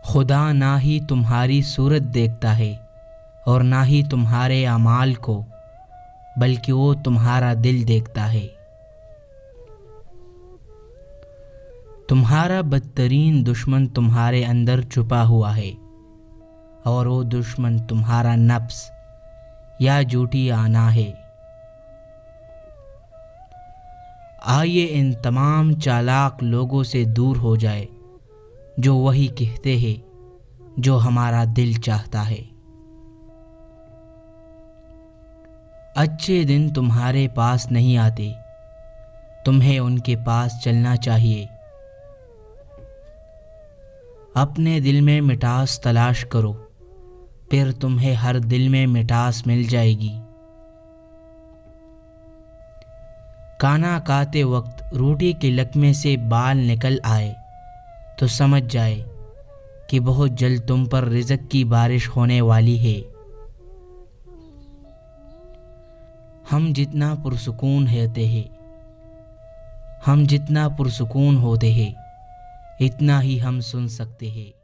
خدا نہ ہی تمہاری صورت دیکھتا ہے اور نہ ہی تمہارے اعمال کو، بلکہ وہ تمہارا دل دیکھتا ہے۔ تمہارا بدترین دشمن تمہارے اندر چھپا ہوا ہے، اور وہ دشمن تمہارا نفس یا جھوٹی آنا ہے۔ آئیے ان تمام چالاک لوگوں سے دور ہو جائے جو وہی کہتے ہیں جو ہمارا دل چاہتا ہے۔ اچھے دن تمہارے پاس نہیں آتے، تمہیں ان کے پاس چلنا چاہیے۔ اپنے دل میں مٹاس تلاش کرو، پھر تمہیں ہر دل میں مٹاس مل جائے گی۔ کھانا کھاتے وقت روٹی کے لقمے سے بال نکل آئے تو سمجھ جائے کہ بہت جلد تم پر رزق کی بارش ہونے والی ہے۔ ہم جتنا پرسکون ہوتے ہیں اتنا ہی ہم سن سکتے ہیں۔